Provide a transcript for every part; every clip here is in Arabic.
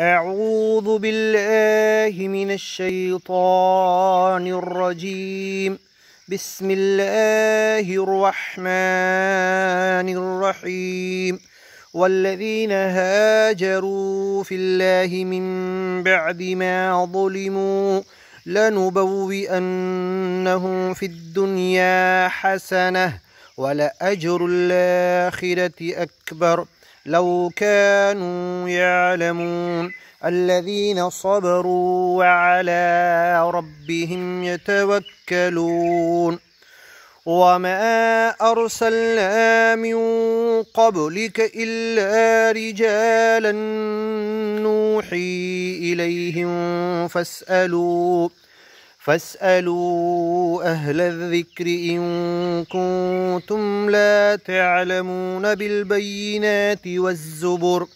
أعوذ بالله من الشيطان الرجيم. بسم الله الرحمن الرحيم. والذين هاجروا في الله من بعد ما ظلموا لنبوئنهم في الدنيا حسنة ولأجر الآخرة أكبر لو كانوا يعلمون. الذين صبروا وعلى ربهم يتوكلون. وما أرسلنا من قبلك إلا رجالا نوحي إليهم فاسألوا أهل الذكر إن كنتم لا تعلمون. بالبينات والزبر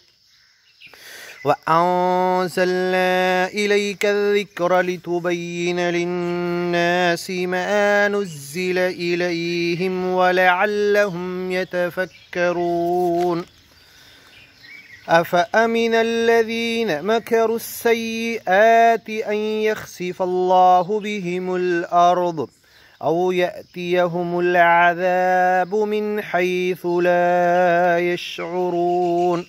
وأنزلنا إليك الذكر لتبين للناس ما نزل إليهم ولعلهم يتفكرون. أفأمن الذين مكروا السيئات أن يخسف الله بهم الأرض أو يأتيهم العذاب من حيث لا يشعرون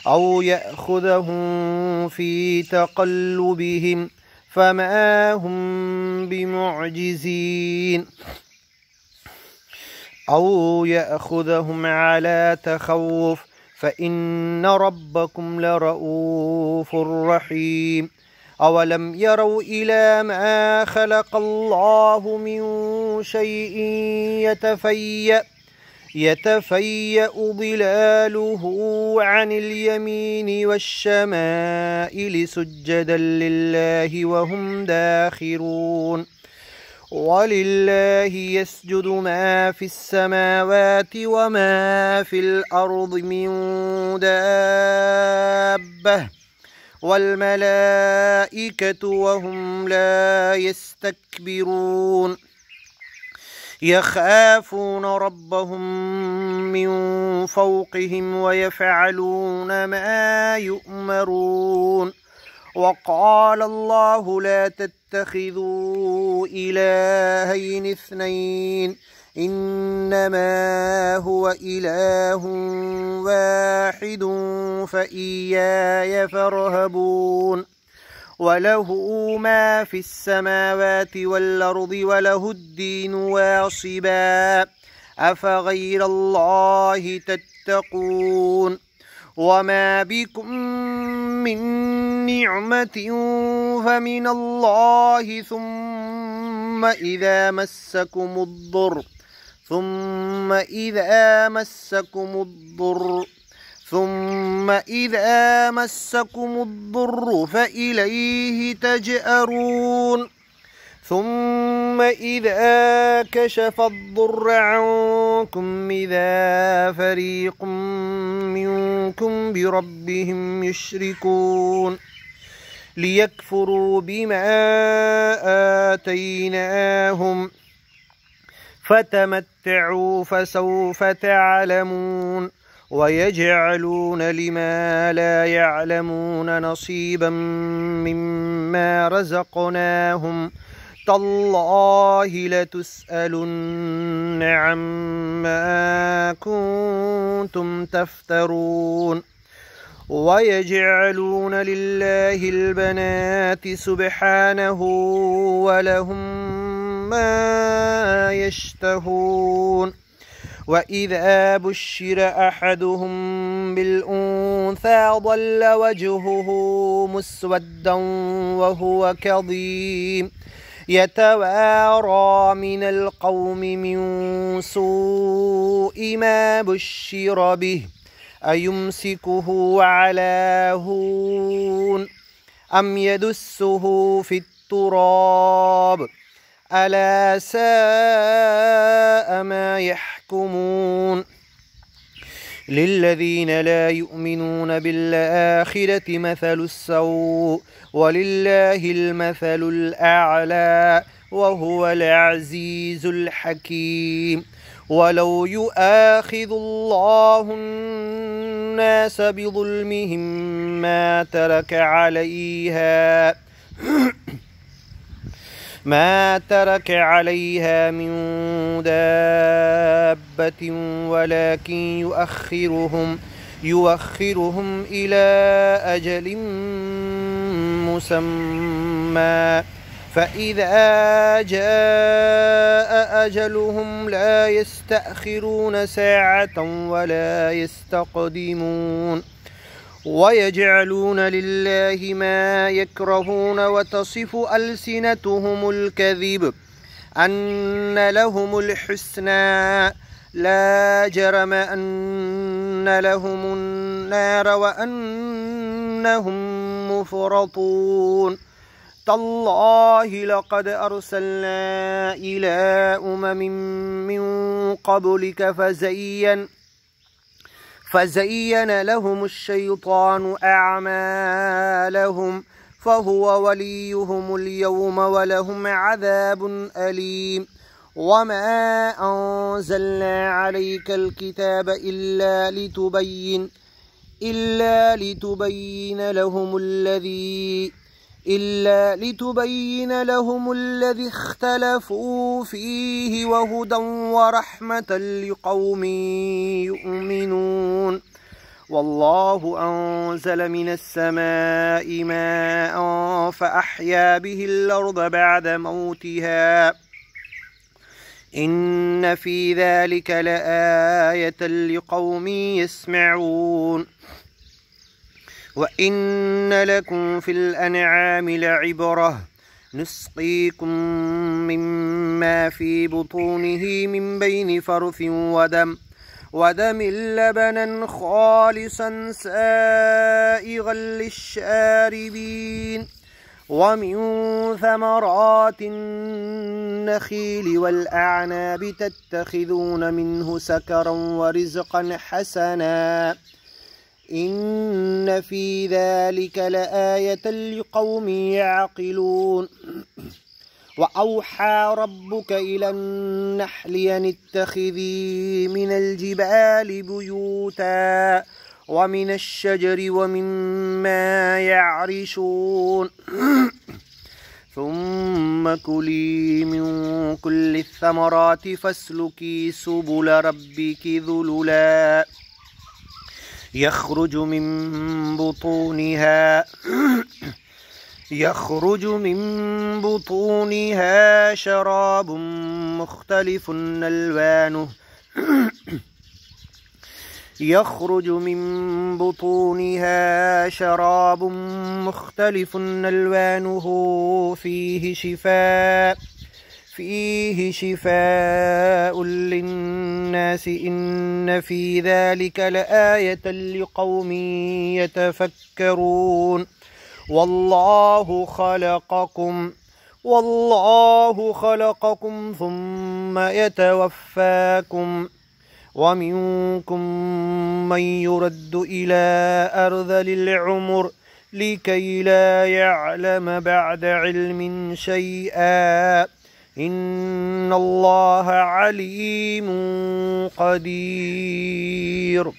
أو يأخذهم في تقلبهم فما هم بمعجزين أو يأخذهم على تخوف فإن ربكم لرؤوف رحيم. أولم يروا إلى ما خلق الله من شيء يتفيأ ظلاله عن اليمين والشمائل سجدا لله وهم داخرون. ولله يسجد ما في السماوات وما في الأرض من دابة والملائكة وهم لا يستكبرون. يخافون ربهم من فوقهم ويفعلون ما يؤمرون. وقال الله لا تتخذوا إلهين اثنين إنما هو إله واحد فإياي فارهبون. وله ما في السماوات والأرض وله الدين واصبا أفغير الله تتقون. وما بكم من نعمة فمن الله ثم إذا مسكم الضر فإليه تجأرون. ثم إذا كشف الضر عنكم إذا فريق منكم بربهم يشركون. ليكفروا بما آتيناهم فتمتعوا فسوف تعلمون. ويجعلون لما لا يعلمون نصيبا مما رزقناهم تالله لتسألن عما كنتم تفترون. ويجعلون لله البنات سبحانه ولهم ما يشتهون. وإذا بشر أحدهم بالأنثى ظل وجهه مسودا وهو كظيم يتوارى من القوم من سوء ما بشر به أيمسكه على هون أم يدسه في التراب ألا ساء ما يحكمون. للذين لا يؤمنون بالآخرة مثل السوء ولله المثل الأعلى وهو العزيز الحكيم. ولو يؤاخذ الله الناس بظلمهم ما ترك عليها من دابة ولكن يؤخرهم إلى أجل مسمى فإذا جاء أجلهم لا يستأخرون ساعة ولا يستقدمون ويجعلون لله ما يكرهون وتصف ألسنتهم الكذب أن لهم الحسنى لا جرم أن لهم النار وأنهم مفرطون تالله لقد أرسلنا إلى من قبلك فزين لهم الشيطان أعمالهم فهو وليهم اليوم ولهم عذاب أليم وما أنزلنا عليك الكتاب إلا لتبين لهم الذي اختلفوا فيه وهدى ورحمة لقوم يؤمنون والله أنزل من السماء ماء فأحيا به الأرض بعد موتها إن في ذلك لآية لقوم يسمعون وإن لكم في الأنعام لعبرة نسقيكم مما في بطونه من بين فرث ودم لبنا خالصا سائغا للشاربين ومن ثمرات النخيل والأعناب تتخذون منه سكرا ورزقا حسنا إن في ذلك لآية لقوم يعقلون وأوحى ربك إلى النحل أن اتخذي من الجبال بيوتا ومن الشجر ومما يعرشون ثم كلي من كل الثمرات فاسلكي سبل ربك ذللا يخرج من بطونها شراب مختلف ألوانه فيه شفاء للناس إن في ذلك لآية لقوم يتفكرون والله خلقكم ثم يتوفاكم ومنكم من يرد إلى أرذل العمر لكي لا يعلم بعد علم شيئا إن الله عليم قدير.